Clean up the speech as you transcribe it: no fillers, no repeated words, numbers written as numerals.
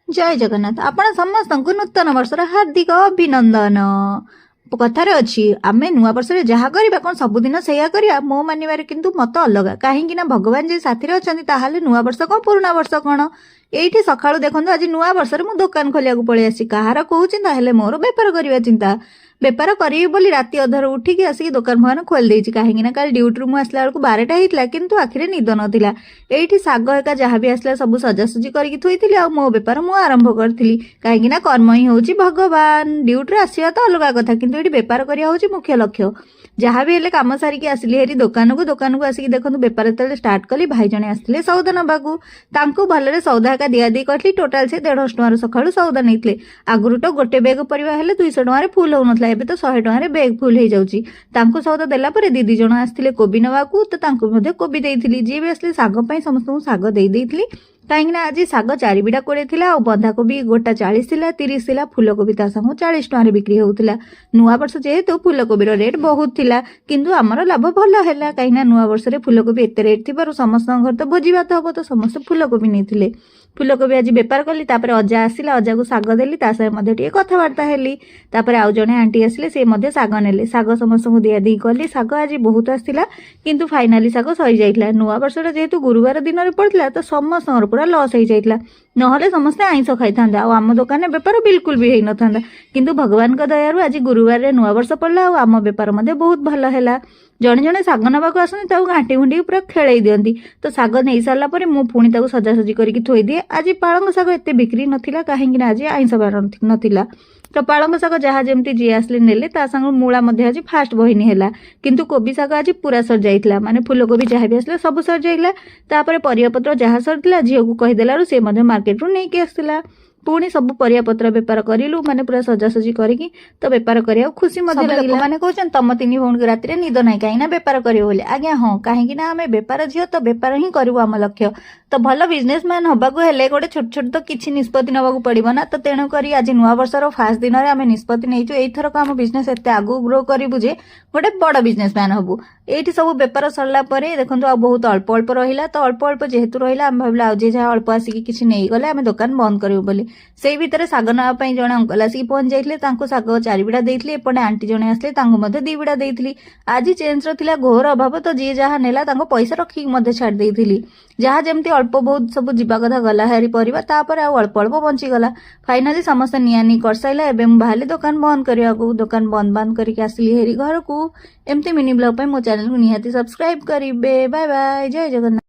जय जगन्नाथ आपण समस्त नूतन वर्षर हार्दिक अभिनंदन। कथार अच्छी आम नुआ वर्ष जहाँ करवा कौन सबुदिन से मो मानवर किंतु मत अलग कहीं भगवान जी साथी अच्छा नुआ वर्ष कौन पुराणा वर्ष कौन ये सका देखो आज नुआ वर्ष में दुकान खोलिया पलि आसी कहार कौ चिंता हेल्ले मोर बेपार करवा चिंता बेपार करी बोली राति अधर उठिकी आसिक दुकान फुकान खोली देछि कहीं काल ड्यूटी मुझे आसला बेलू 12टा होता किंतु आखिरे निद नाला ये साग एका जहाँ भी आसला सब सजासजी करके थोड़ी आ मो बेपार मु आरंभ करी कहीं कर्म ही हूँ भगवान ड्यूटी आसवा तो अलग कथा किंतु ये बेपार करिया हूँ मुख्य लक्ष्य जहाँ भी हेल्ले कम सारिकी आसिली हेरी दुकान को आसिक देखो बेपार जो स्टार्ट कली भाई जने आसते सौदा नाकू भलरे सौदा एका दियादी करी टोटाल से 150 टकर सका सौदा नहीं आगुरी तो गोटे बेग परिवा हेल्ले 200 टकर फुल होता एबे तो 100 टकर बेग फुल हो जाऊँगी सौदा देला परे दीदी जन आसते कोबी नवाकू तो कोबी देती जी भी आसले साग समस्त साग देती कहीं आज साग 4 बिड़ा 20 थी आ बंधाकोबी गोटा 40 थी 30 थी फुलकोबी संग 40 टकर बिक्री होता नुआ वर्ष जेहेतु फुलकोबीर रेट बहुत थिला किंतु आमर लाभ भल है कहीं नुआ वर्ष में फुलकोबी एत रेट थी समस्त घर तो भोजी भात हम तो समस्त फुलकोबी नहीं फुलकोबी आज बेपार कली अजा आसला अजा को साग देली टे कथबार्ता हेली आउ जड़े आंटी आसिले से साग नेले साग समस्त को दिया दी कली साग आज बहुत आसला किंतु फाइनाली साग सरी जाइला नुआ वर्ष जेहेतु गुरुवार दिन में पड़ता तो समस्त पूरा लस हो जाइला नहले समस्ते आइंस खाई था आम दुकान बेपार बिल्कुल भी हो न था किंतु भगवान का दयारू आज गुरुवार रे नुआ वर्ष पड़ला आम बेपार बहुत भल है जड़े जड़े साग नाक आसती घाटी घुंटी पूरा खेल दिखती तो साग नहीं सारापर मुझे सजासजी करके थोई दिए आज पालंग साग एत बिक्री नाला कहीं आज आइंस बार नाला तो पालंग साग जहाँ जमी जी आसले नेले संग मूला आज फास्ट बहिनी है किंतु कोबी साग आज पूरा सर जाइला माने फुलकोबी जहाँ भी आसला सब सर जाइला परिवापत्र जहाँ सरला झील को कहीदेलू से मार्केट रू नहीं आसला पुणी सब परिवापत्र बेपार करूँ माने पूरा सजासजी करके तो बेपार करिया खुशी मैंने कहते तुम 3 भौणी राति निद ना कहीं बेपार कर आज्ञा हाँ कहीं आम बेपार झील तो बेपार ही करूँ आम लक्ष्य तो भल बिजनेसमैन होबाकू हेले गोटे छोट छोट तो किसी निष्पत्ति नवाकू पड़ो ना तो तेणुक आज नुआ वर्षर फास्ट दिन में आम निष्पत्ति नहीं एथरक आम बिजनेस एत आगू ग्रो करूँ जे गोटे बड़ बिजनेसमैन हबू ये सब बेपार सरला देखो आ बहुत अल्प अल्प रहा तो अल्प अल्प जेहेतु रहा आम भाविला आज जहाँ अल्प आसिक किसी नहीं गले आम दुकान बंद करूँ बोली से भितर साग नापी जड़े अंकल आसिक पहुंच जाते साग 4 बिड़ा देते एपटे आंटी जड़े आसले 2 बिड़ा देती आज चेंज रहा घोर अभाव तो जी जहाँ नेला पैसा रखिक छाड़ देती जहाँ जमी अल्प बहुत सब जीवा कथा गला हारी परिवा तापर अल्प अल्प बंचीगला फाइनाली समस्त नियानी कर साइला एवं बाहर दुकान बंद करने को दुकान बंद बंद करके आसली हेरी घर को एमती मिनी ब्लॉग मो चैनल को निहाती सब्सक्राइब करेंगे बाय बाय जय जगन्नाथ।